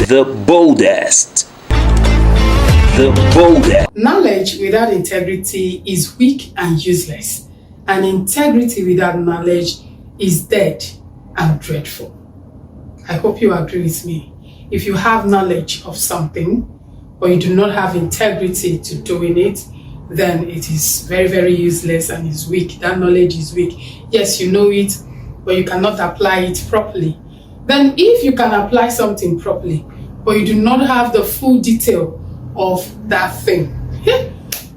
boldest. The boldest. Knowledge without integrity is weak and useless, and integrity without knowledge is dead and dreadful. I hope you agree with me. If you have knowledge of something, but you do not have integrity to doing it, then it is very, very useless and is weak. That knowledge is weak. Yes, you know it, but you cannot apply it properly. Then if you can apply something properly, but you do not have the full detail of that thing,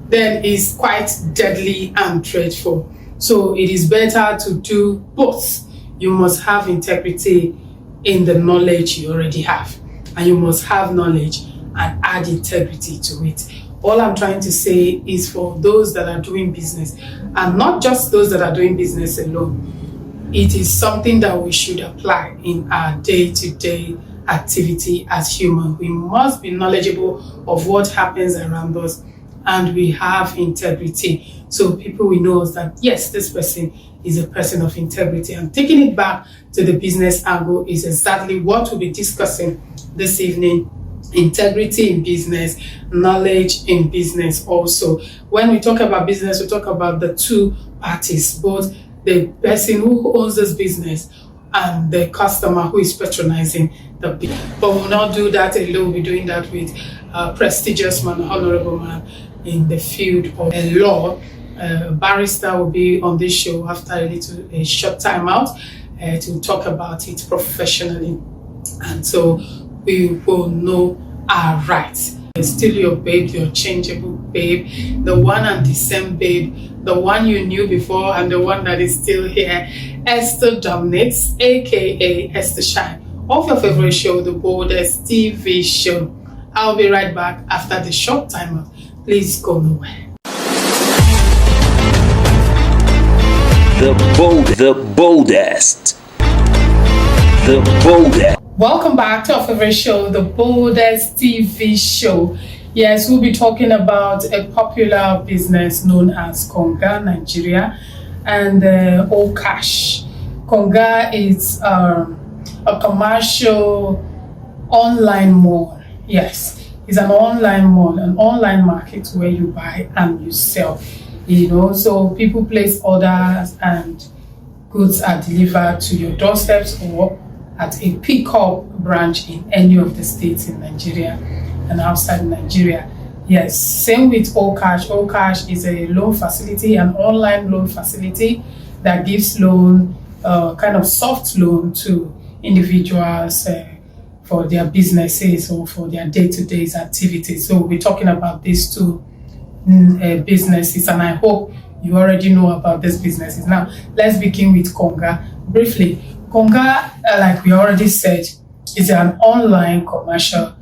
then it's quite deadly and dreadful. So it is better to do both. You must have integrity in the knowledge you already have, and you must have knowledge and add integrity to it. All I'm trying to say is for those that are doing business, and not just those that are doing business alone, it is something that we should apply in our day-to-day activity as human. We must be knowledgeable of what happens around us, and we have integrity. So people will know us that, yes, this person is a person of integrity. And taking it back to the business angle is exactly what we'll be discussing this evening. Integrity in business, knowledge in business also. When we talk about business, we talk about the two parties, both the person who owns this business and the customer who is patronizing the business. But we'll not do that alone. We'll be doing that with a prestigious man, honorable man in the field of law. Barrister will be on this show after a short time out to talk about it professionally. And so we will know our rights. Still your babe, your changeable babe, the one and the same babe, the one you knew before and the one that is still here, Esther Dominates, aka Esther Shine, of your favorite show, The Boldest TV Show. I'll be right back after the short time out. Please go nowhere. The boldest. The boldest. Welcome back to our favorite show, The Boldest TV Show. Yes, we'll be talking about a popular business known as Konga Nigeria and Okash. Konga is a commercial online mall. Yes, it's an online mall, an online market where you buy and you sell. So people place orders and goods are delivered to your doorsteps or at a pick-up branch in any of the states in Nigeria and outside Nigeria. Yes, same with Okash. Okash is a loan facility, an online loan facility that gives loan, kind of soft loan to individuals for their businesses or for their day-to-day activities. So we're talking about these two businesses, and I hope you already know about these businesses. Now, let's begin with Konga. Briefly, Konga, like we already said, is an online commercial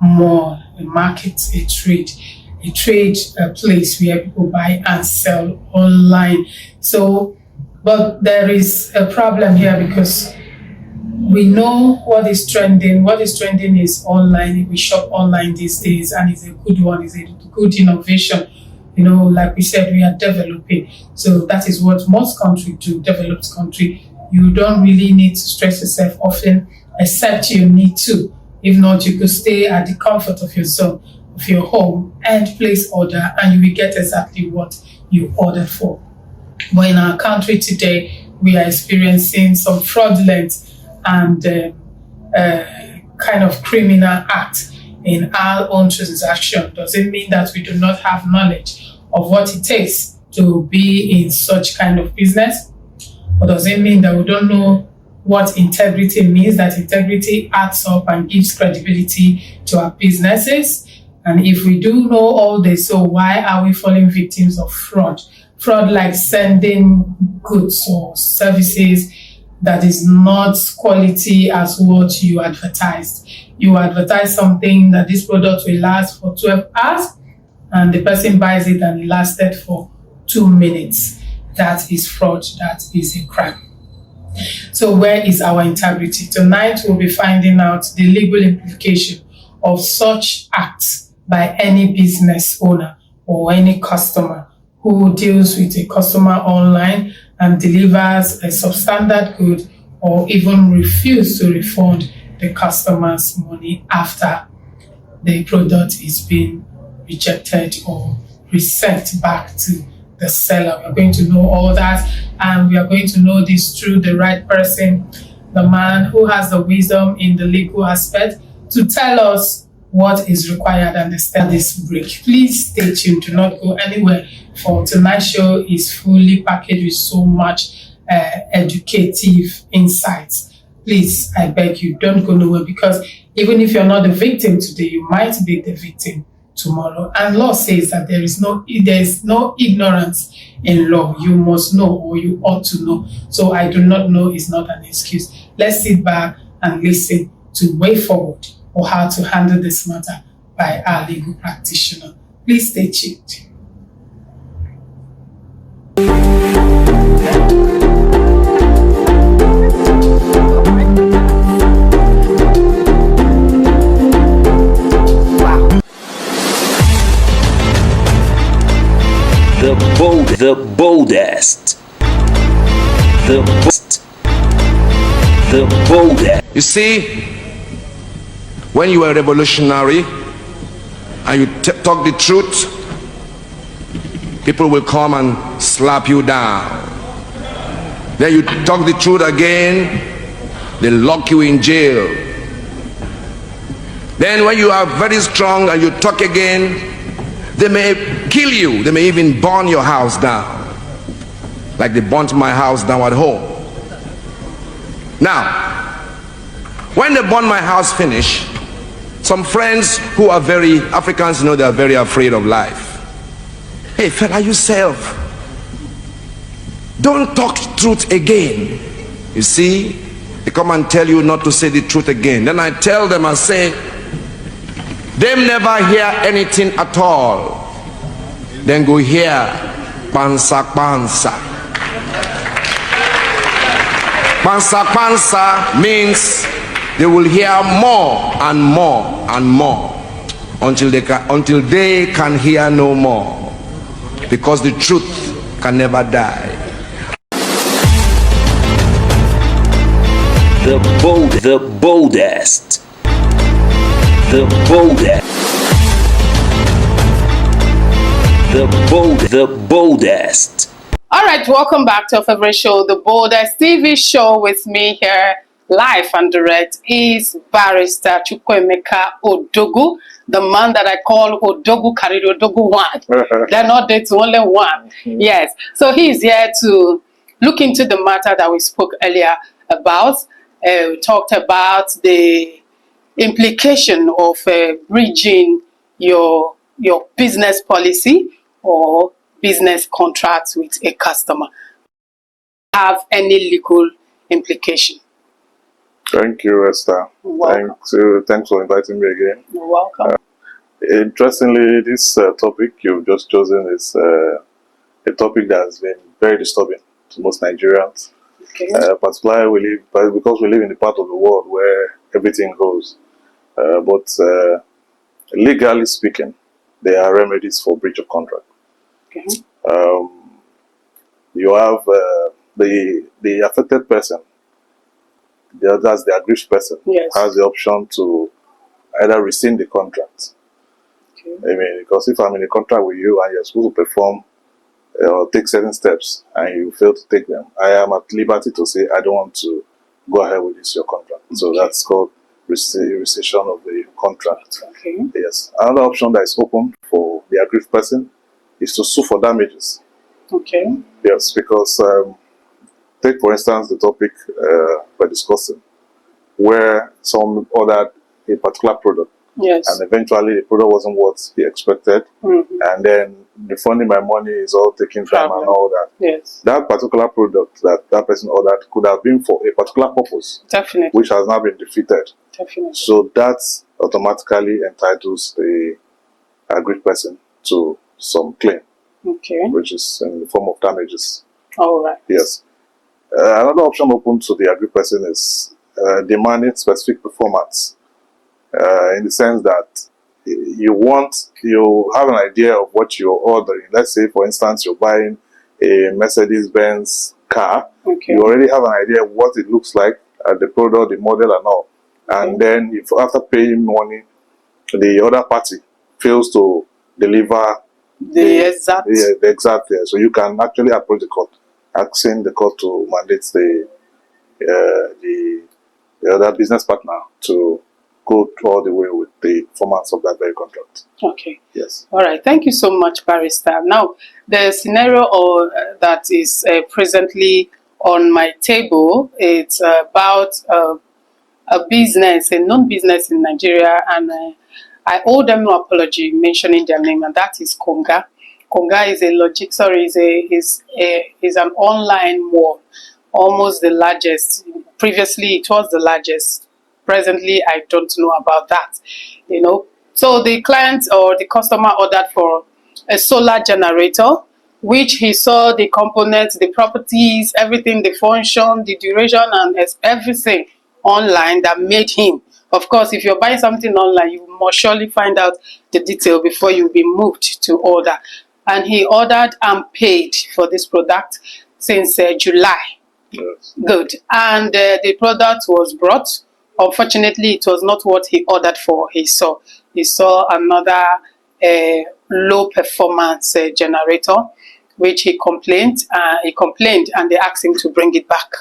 mall, a market, a trade place where people buy and sell online. So, but there is a problem here because we know what is trending. What is trending is online. We shop online these days, and it's a good one. It's a good innovation. Like we said, we are developing. So that is what most countries do, developed country. You don't really need to stress yourself often, except you need to. If not, you could stay at the comfort of your zone, of your home, and place order, and you will get exactly what you ordered for. But in our country today, we are experiencing some fraudulent and kind of criminal act in our own transaction. Does it mean that we do not have knowledge of what it takes to be in such kind of business? Or does it mean that we don't know what integrity means, that integrity adds up and gives credibility to our businesses? And if we do know all this, so why are we falling victims of fraud? Fraud like sending goods or services that is not quality as what you advertised. You advertise something that this product will last for 12 hours and the person buys it and it lasted for 2 minutes. That is fraud. That is a crime. So where is our integrity? Tonight we'll be finding out the legal implication of such acts by any business owner or any customer who deals with a customer online and delivers a substandard good or even refuse to refund the customer's money after the product is being rejected or resent back to the seller. We're going to know all that, and we are going to know this through the right person, the man who has the wisdom in the legal aspect to tell us what is required and this break. Please stay tuned, do not go anywhere, for tonight's show is fully packaged with so much educative insights. Please, I beg you, don't go nowhere, because even if you're not the victim today, you might be the victim tomorrow. And law says that there is no ignorance in law. You must know, or you ought to know. So I do not know is not an excuse. Let's sit back and listen to way forward or how to handle this matter by our legal practitioner. Please stay tuned. The boldest. The boldest. You see, when you are revolutionary and you talk the truth, people will come and slap you down. Then you talk the truth again, they lock you in jail. Then when you are very strong and you talk again, they may kill you. They may even burn your house down, like they burnt my house down at home. Now, when they burn my house finish, some friends who are very Africans, they are very afraid of life. Hey fella, yourself, don't talk truth again. You see, they come and tell you not to say the truth again. Then I tell them, I say, them never hear anything at all. Then go hear pansa pansa. Pansa pansa means they will hear more and more and more until they can hear no more, because the truth can never die. The boldest. The boldest. The boldest. All right, welcome back to our favorite show, The Boldest TV show. With me here, live and direct, is Barrister Chukwuemeka Odogwu, the man that I call Odogwu carried Odogwu one. They're not there to only one. Yes. So he's here to look into the matter that we spoke earlier about. We talked about the implication of bridging your business policy or business contracts with a customer. Have any legal implication? Thank you, Esther. Thanks for inviting me again. You're welcome. Interestingly, this topic you've just chosen is a topic that has been very disturbing to most Nigerians. Okay. Particularly because we live in a part of the world where everything goes. But legally speaking, there are remedies for breach of contract. Okay. You have the affected person, that's the aggrieved person, Yes. has the option to either rescind the contract. Okay. I mean, because if I'm in a contract with you and you're supposed to perform or take certain steps and you fail to take them, I am at liberty to say I don't want to go ahead with this your contract. So that's called rescission of the contract. Okay. Yes. Another option that is open for the aggrieved person is to sue for damages. Okay. Yes, because take for instance the topic we're discussing, where some ordered a particular product, Yes. and eventually the product wasn't what he expected, and then refunding my money is all taking time and all that. Yes. That particular product that person ordered could have been for a particular purpose, Definitely. which has now been defeated. Definitely. So that automatically entitles the aggrieved person to some claim, Okay. which is in the form of damages. All right. Yes. Another option open to the aggrieved person is demanding specific performance, in the sense that you have an idea of what you're ordering. Let's say, for instance, you're buying a Mercedes-Benz car. Okay. You already have an idea of what it looks like, the product, the model and all. And then if after paying money, the other party fails to deliver The exact. the exact, so you can actually approach the court, asking the court to mandate the other business partner to go all the way with the performance of that very contract. Okay. Yes. All right. Thank you so much, Barrister. Now, the scenario that is presently on my table, it's about a business, a known business in Nigeria, and I owe them no apology mentioning their name, and that is Konga. Konga is is an online mall, almost the largest. Previously, it was the largest. Presently, I don't know about that. So the client or the customer ordered for a solar generator, which he saw the components, the properties, everything, the function, the duration, and everything online that made him. Of course, if you're buying something online, you must surely find out the detail before you be moved to order. And he ordered and paid for this product since July. Yes. Good. And the product was brought. Unfortunately, it was not what he ordered for. He saw another low performance generator, which he complained. And they asked him to bring it back.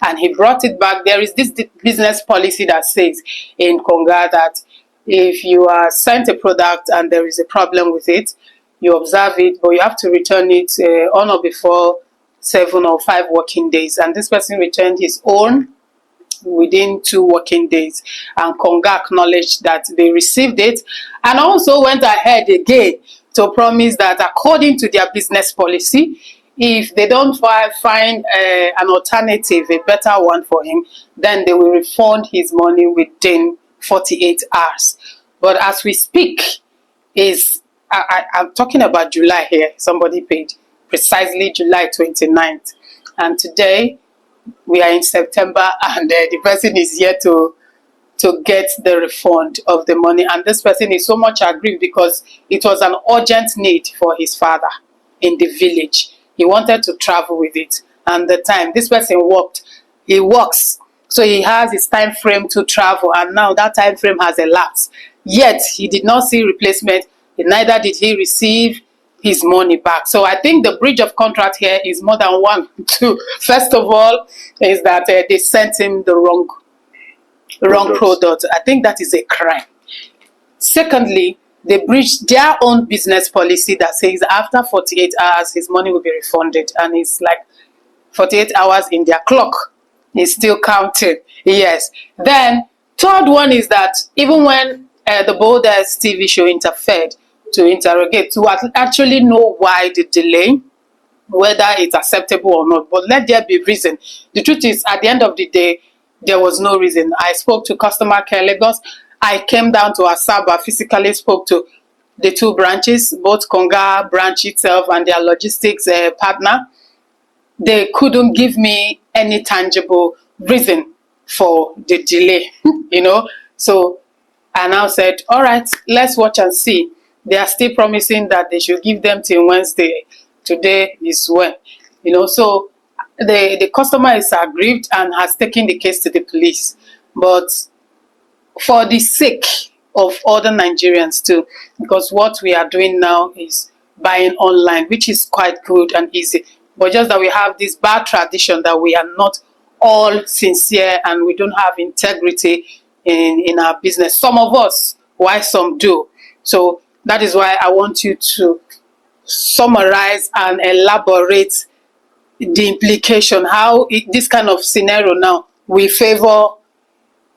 And he brought it back. There is this business policy that says in Konga that if you are sent a product and there is a problem with it, you observe it, but you have to return it on or before 7 or 5 working days. And this person returned his own within 2 working days. And Konga acknowledged that they received it and also went ahead again to promise that according to their business policy, if they don't find an alternative, a better one for him, then they will refund his money within 48 hours. But as we speak, I'm talking about July here. Somebody paid precisely July 29th. And today, we are in September, and the person is yet to get the refund of the money. And this person is so much aggrieved because it was an urgent need for his father in the village. He wanted to travel with it. And the time, this person he works. So he has his time frame to travel. And now that time frame has elapsed. Yet, he did not see replacement. Neither did he receive his money back. So I think the breach of contract here is more than one. First of all, is that they sent him the wrong product. I think that is a crime. Secondly, they breached their own business policy that says after 48 hours, his money will be refunded. And it's like 48 hours in their clock. It's still counting. Yes. Then, third one is that even when the Boldest TV show interfered to interrogate, to actually know why the delay, whether it's acceptable or not, but let there be reason. The truth is, at the end of the day, there was no reason. I spoke to Customer Care Lagos. I came down to Asaba, physically spoke to the 2 branches, both Konga branch itself and their logistics partner. They couldn't give me any tangible reason for the delay, So I now said, all right, let's watch and see. They are still promising that they should give them till Wednesday. Today is when, So the customer is aggrieved and has taken the case to the police. But for the sake of other Nigerians too, because what we are doing now is buying online, which is quite good and easy. But just that we have this bad tradition that we are not all sincere and we don't have integrity in our business. Some of us, why some do. So that is why I want you to summarize and elaborate the implication, how this kind of scenario now,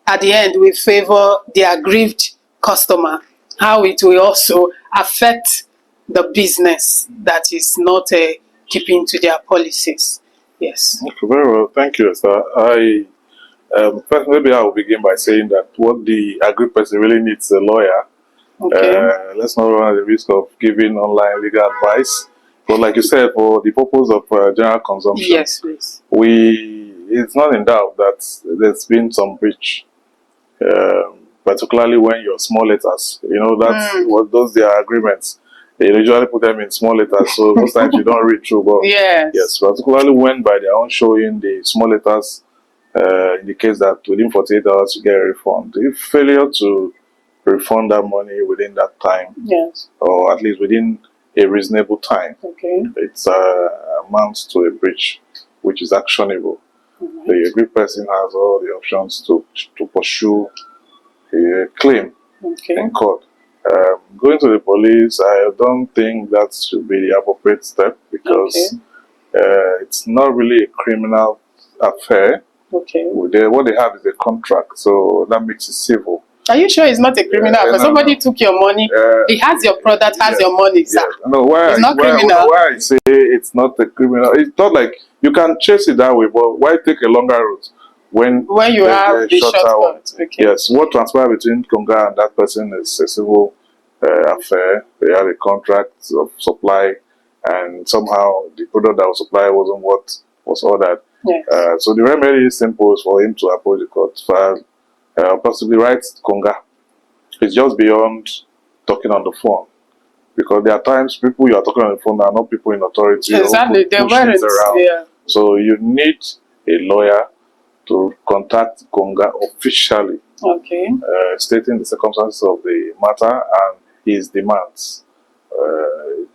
at the end, we favor the aggrieved customer, how it will also affect the business that is not keeping to their policies. Yes. Okay, very well. Thank you, sir. First, maybe I will begin by saying that what the aggrieved person really needs is a lawyer. Okay. Let's not run the risk of giving online legal advice. But like you said, for the purpose of general consumption, Yes, please. it's not in doubt that there's been some breach, particularly when you're small letters. That's what those their agreements. They usually put them in small letters, so most times you don't read through. But Yes. yes, particularly when by their own showing the small letters indicates that within 48 hours you get a refund. If failure to refund that money within that time, Yes. or at least within a reasonable time, Okay. it amounts to a breach, which is actionable. Alright. The aggrieved person has all the options to pursue a claim Okay. in court. Going to the police, I don't think that should be the appropriate step because it's not really a criminal affair. Okay. What they have is a contract, so that makes it civil. Are you sure it's not a criminal? Because somebody took your money. He has your product, has your money, sir. No, why, It's not why, criminal. why I say it's not a criminal, it's not like you can chase it that way, but why take a longer route when When you there's have a the shorter one? shortcut. Okay. Yes, what transpired between Konga and that person is a civil affair. They had a contract of supply, and somehow the product that was supplied wasn't what was ordered. Yes. So the remedy is simple: is for him to approach the court, file, possibly write Konga. It's just beyond talking on the phone, because there are times people you are talking on the phone are not people in authority. Exactly. Who They push weren't. things around. Yeah. So you need a lawyer to contact Konga officially, Okay. stating the circumstances of the matter and his demands.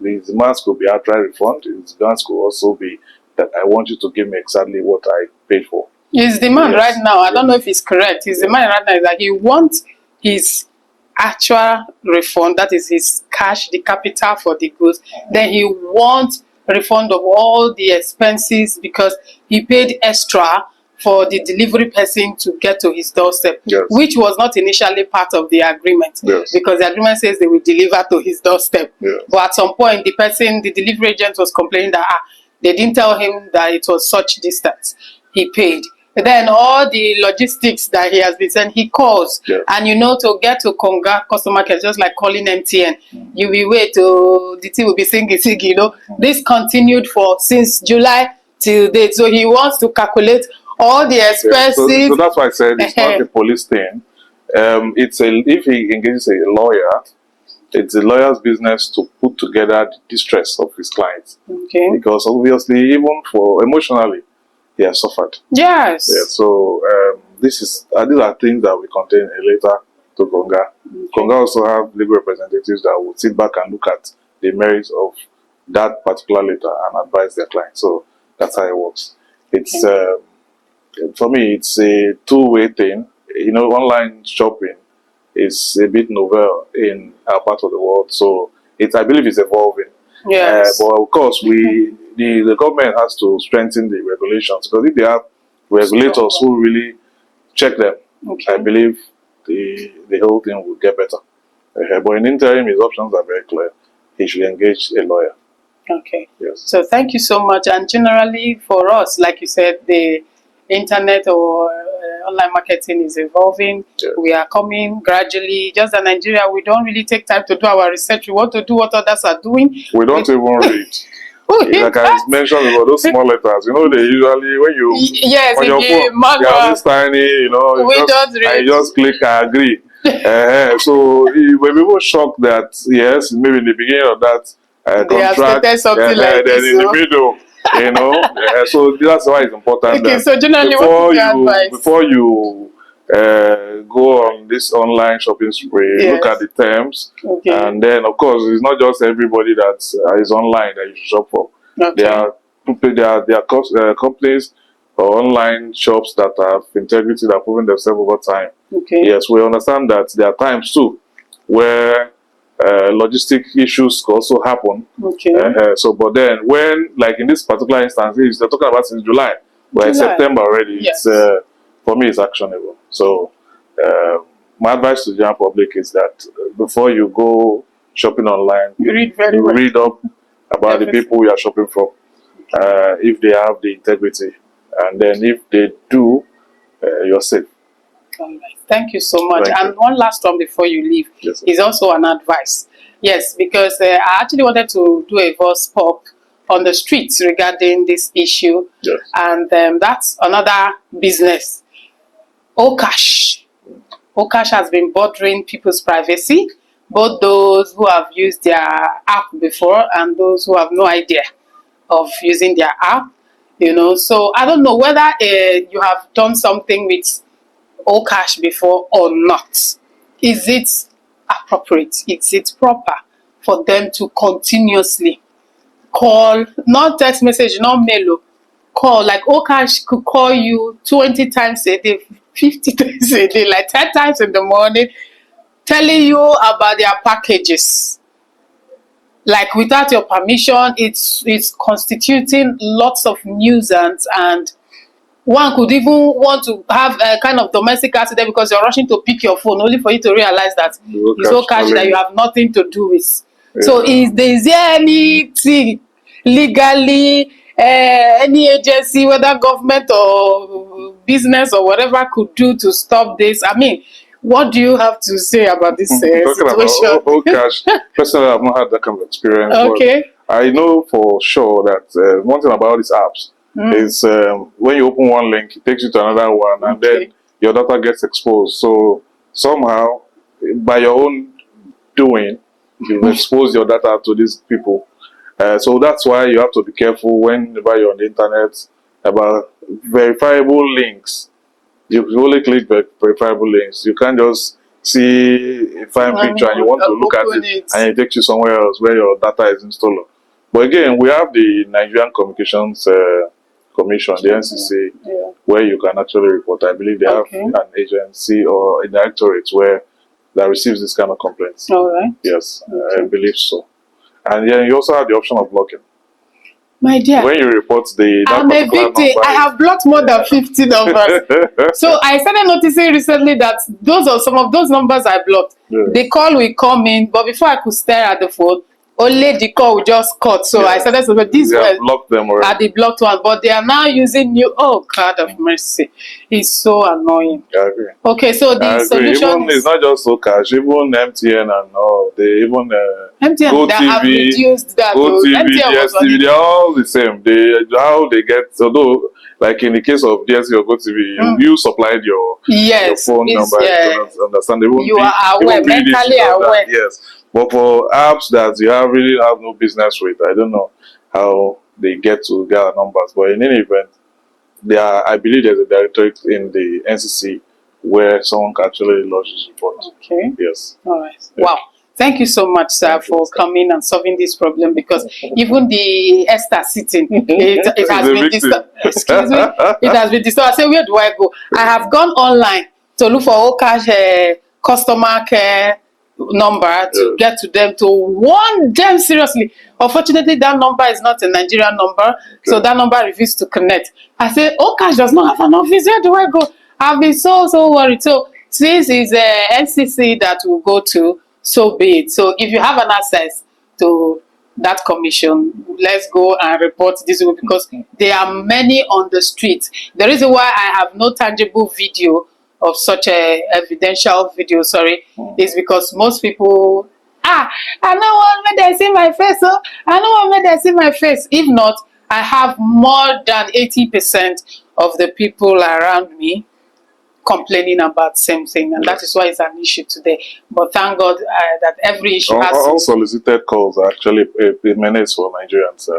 His demands could be outright refund. His demands could also be that I want you to give me exactly what I paid for. His demand Yes. right now, I don't know if it's correct. His demand right now is that he wants his actual refund, that is his cash, the capital for the goods. Then he wants refund of all the expenses because he paid extra for the delivery person to get to his doorstep, Yes. which was not initially part of the agreement. Yes. Because the agreement says they will deliver to his doorstep. Yes. But at some point, the delivery agent was complaining that they didn't tell him that it was such distance. He paid. Then all the logistics that he has been sent, he calls. Yeah. And to get to Konga customer care, just like calling MTN, you will wait till the thing will be singing. This continued since July till date. So he wants to calculate all the Yeah, expenses. so that's why I said it's not a police thing. If he engages a lawyer, it's the lawyer's business to put together the distress of his clients, Okay. because obviously, even for emotionally, he has suffered. Yes. Yeah, so these are things that we contain a letter to Konga. Konga also have legal representatives that will sit back and look at the merits of that particular letter and advise their client. So that's how it works. It's for me, it's a two-way thing. Online shopping is a bit novel in our part of the world, so I believe it's evolving. Yes. But of course, the government has to strengthen the regulations, because if they have regulators who really check them, Okay. I believe the whole thing will get better. But in interim, his options are very clear. He should engage a lawyer. Okay. Yes. So thank you so much. And generally for us, like you said, the internet or online marketing is evolving. Yeah. We are coming gradually. Just in Nigeria, we don't really take time to do our research. We want to do what others are doing. We don't even read. Like I mentioned before, those small letters, they usually, when you Yes, on your in the phone, they are manual. this tiny, We you don't read. I just click, I agree. So when people shocked that, yes, maybe in the beginning of that They have contract, stated something like then this, in the so. middle, so that's why it's important Okay, that so generally, what is your advice? before you go on this online shopping spree, look Yes. at the terms, Okay. and then of course it's not just everybody that is online that you should shop for. Okay. There are companies or online shops that have integrity, that have proven themselves over time. Okay. Yes, we understand that there are times too where logistic issues could also happen. Okay. But then when, like in this particular instance, they're talking about since July, we're in July. September already. Yes. It's for me, it's actionable. So my advice to the general public is that before you go shopping online, You read very well. read up about the Everything. people you are shopping from, if they have the integrity, and then if they do, you're safe. All right. Thank you so much. Thank And you. one last one before you leave Yes, sir. is also an advice. Yes, because I actually wanted to do a voice pop on the streets regarding this issue. Yes. And that's another business. Okash. Okash has been bothering people's privacy, both those who have used their app before and those who have no idea of using their app. You know, so I don't know whether you have done something with Okash before or not. Is it appropriate? Is it proper for them to continuously call, not text message, not mail, call? Like Okash could call you 20 times a day, 50 times a day, like 10 times in the morning, telling you about their packages. Like without your permission, it's constituting lots of nuisance, and one could even want to have a kind of domestic accident because you're rushing to pick your phone only for you to realize that it's Okash that you have nothing to do with. Yeah. So is there anything legally, any agency, whether government or business or whatever, could do to stop this? I mean, what do you have to say about this Talking situation? about Okash, personally, I've not had that kind of experience. Okay. But I know for sure that one thing about these apps is when you open one link, it takes you to another one, and Okay. then your data gets exposed. So somehow, by your own doing, you've exposed your data to these people. So that's why you have to be careful whenever you're on the internet about verifiable links. You only click verifiable links. You can't just see a fine picture and you want to look at Open it and it takes you somewhere else where your data is installed. But again, we have the Nigerian Communications Commission, the NCC, Yeah. where you can actually report. I believe they Okay. have an agency or a directorate where that receives this kind of complaints. All right. Yes, I believe so. And then you also have the option of blocking. My dear, When you report that I'm a particular victim. number, I have blocked more than 50 numbers. So I started noticing recently that those are some of those numbers I blocked. Yeah. The call will come in, but before I could stare at the phone, only the call will just cut. So I started to these you have were blocked them already. are the blocked ones, but they are now using new. Oh God of mercy, it's so annoying. I agree. Okay, so I the agree. solution Even, it's is not just Okash, even MTN and all. They even MTN that have GoTV, reduced that. GoTV, MTN was on DSTV, it. they're all the same. How they get, although, like in the case of DSTV or GoTV, you supplied your Yes, phone it's, number. yeah. You don't understand. They won't You are they aware, won't be this mentally or that. aware. Yes. But for apps that you really have no business with, I don't know how they get to gather numbers. But in any event, I believe there's a directorate in the NCC where someone can actually lodge this report. Okay. Yes. All right. Wow. Thank you so much, sir, for coming and solving this problem, because even the Esther sitting, it has been disturbed. Excuse me, it has been disturbed. I say, where do I go? I have gone online to look for Okash customer care number to get to them, to warn them seriously. Unfortunately, that number is not a Nigerian number, so that number refused to connect. I say, Okash does not have an office. Where do I go? I've been so worried. So since it's NCC that we'll go to, so be it. So if you have an access to that commission, let's go and report this way, because there are many on the street. The reason why I have no tangible video of such a evidential video, is because most people, I know what made they see my face, oh, I know what made they see my face. If not, I have more than 80% of the people around me complaining about same thing, and that is why it's an issue today. But thank God that every issue has Unsolicited calls are actually a menace for Nigerians.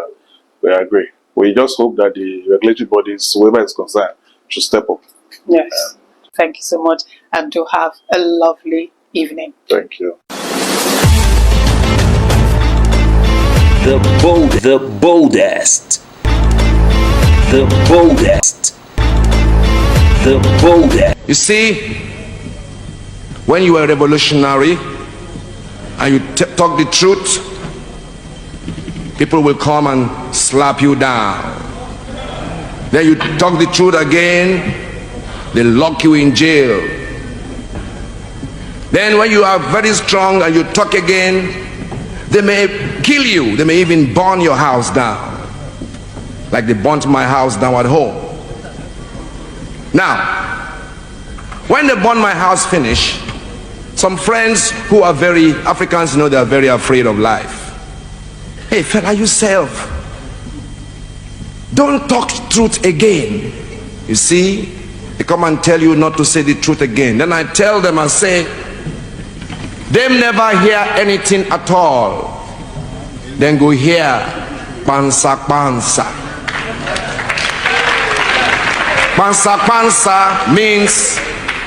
We agree. We just hope that the regulatory bodies, whoever is concerned, should step up. Yes. Thank you so much, and do have a lovely evening. Thank you. The boldest. The boldest. The boldest. You see, when you are revolutionary and you talk the truth, people will come and slap you down. Then you talk the truth again, they lock you in jail. Then when you are very strong and you talk again, they may kill you. They may even burn your house down, like they burnt my house down at home. Now, when they burn my house finish, some friends who are very Africans, they are very afraid of life. Hey fella, yourself, don't talk truth again. You see, they come and tell you not to say the truth again. Then I tell them, I say, them never hear anything at all. Then go hear pansa pansa. Pansa pansa means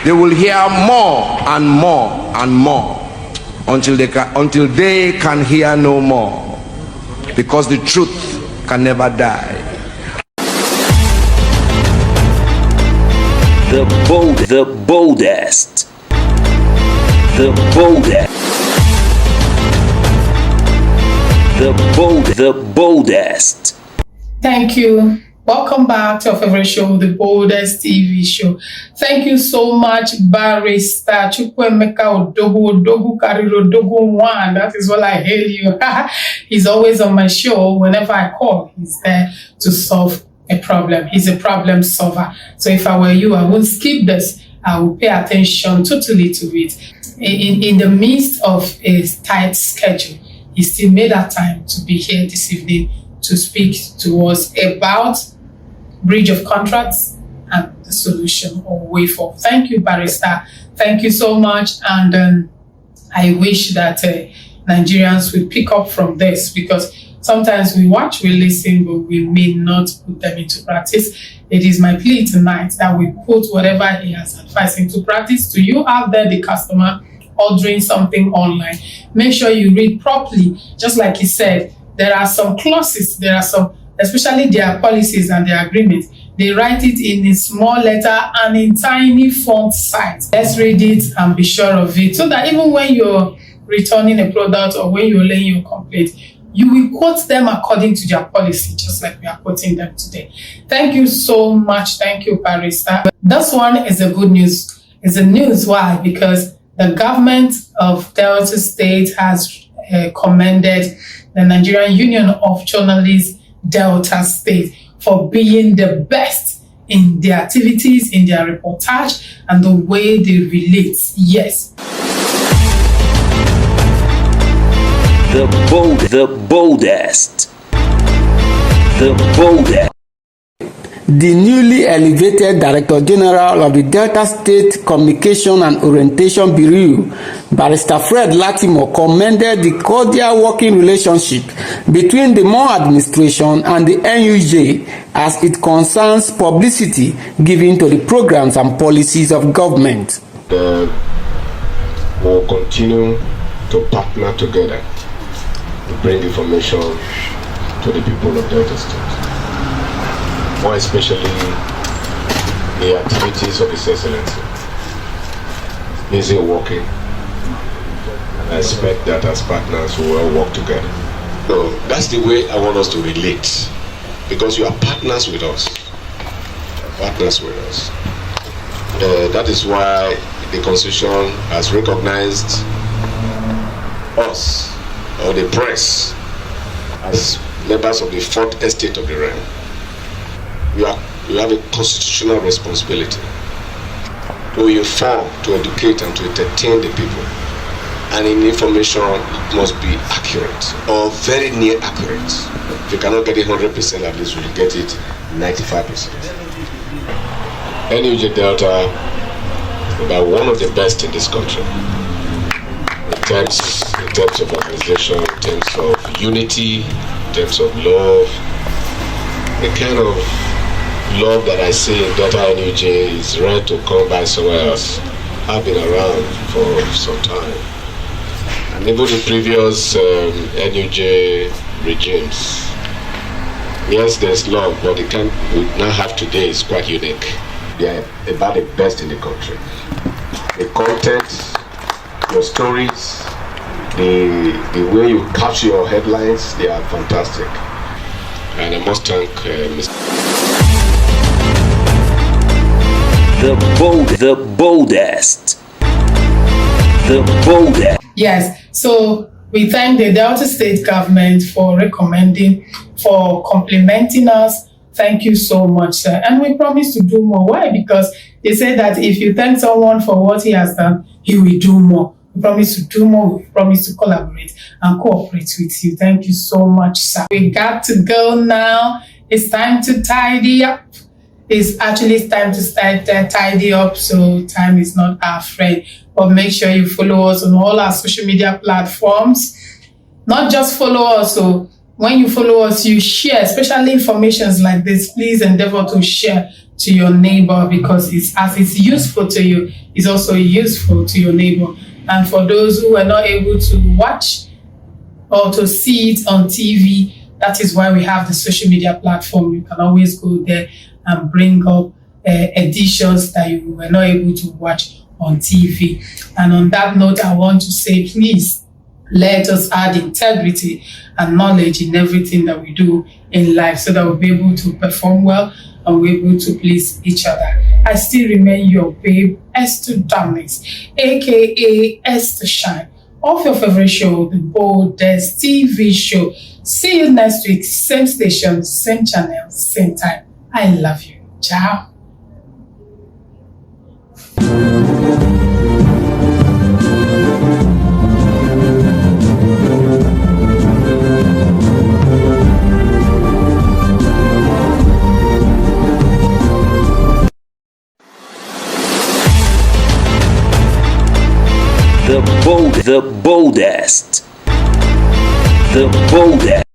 they will hear more and more and more until they can hear no more, because the truth can never die. The boldest, the boldest, the boldest, the boldest. Thank you. Welcome back to our favorite show, The Boldest TV Show. Thank you so much, Barrister Chukwuemeka Odogwu Kariro Odogwu 1. That is what I hail you. He's always on my show. Whenever I call, he's there to solve a problem. He's a problem solver. So if I were you, I won't skip this. I will pay attention totally to it. In the midst of a tight schedule, he still made that time to be here this evening to speak to us about breach of contracts and the solution or way forward. Thank you, Barrister. Thank you so much. And I wish that Nigerians will pick up from this, because sometimes we watch, we listen, but we may not put them into practice. It is my plea tonight that we put whatever he has advised into practice. To you out there, the customer, ordering something online, make sure you read properly. Just like he said, there are some clauses, there are some, especially their policies and their agreements. They write it in a small letter and in tiny font size. Let's read it and be sure of it, so that even when you're returning a product or when you're laying your complaint, you will quote them according to their policy, just like we are quoting them today. Thank you so much. Thank you, Barrister. This one is a good news. It's a news. Why? Because the government of Delta State has commended the Nigerian Union of Journalists, Delta State, for being the best in their activities, in their reportage, and the way they relate. Yes. The boldest, the boldest. The newly elevated Director General of the Delta State Communication and Orientation Bureau, Barrister Fred Latimo, commended the cordial working relationship between the Moore administration and the NUJ as it concerns publicity given to the programs and policies of government. We'll continue to partner together to bring information to the people of Delta State, more especially the activities of His Excellency. Busy working, and I expect that as partners we will work together. So that's the way I want us to relate, because you are partners with us. Partners with us. That is why the Constitution has recognized us, or the press, as members of the fourth estate of the realm. You have a constitutional responsibility to inform, to educate, and to entertain the people. And in information, it must be accurate or very near accurate. If you cannot get it 100%, at least you will get it 95%. NUJ Delta is about one of the best in this country. In terms of organization, in terms of unity, in terms of love, the kind of love that I see in Delta NUJ is rare to come by somewhere else. I've been around for some time. And even the previous NUJ regimes, yes, there's love, but the kind we now have today is quite unique. They are about the best in the country. The content, your stories, the way you capture your headlines, they are fantastic. And I must thank Mr. The boldest. Yes, so we thank the Delta State government for recommending, for complimenting us. Thank you so much, sir. And we promise to do more. Why? Because they say that if you thank someone for what he has done, he will do more. We promise to do more. We promise to collaborate and cooperate with you. Thank you so much, sir. We got to go now. It's time to tidy up. It's actually time to start tidy up, so time is not our friend. But make sure you follow us on all our social media platforms. Not just follow us, so when you follow us, you share, especially informations like this. Please endeavor to share to your neighbor, because it's useful to you, it's also useful to your neighbor. And for those who were not able to watch or to see it on TV, that is why we have the social media platform. You can always go there and bring up editions that you were not able to watch on TV. And on that note, I want to say, please let us add integrity and knowledge in everything that we do in life, so that we'll be able to perform well and we're able to please each other. I still remain your babe, Esther Dominics, aka Esther Shine, of your favorite show, The Boldest TV Show. See you next week, same station, same channel, same time. I love you. Ciao. The boldest. The boldest.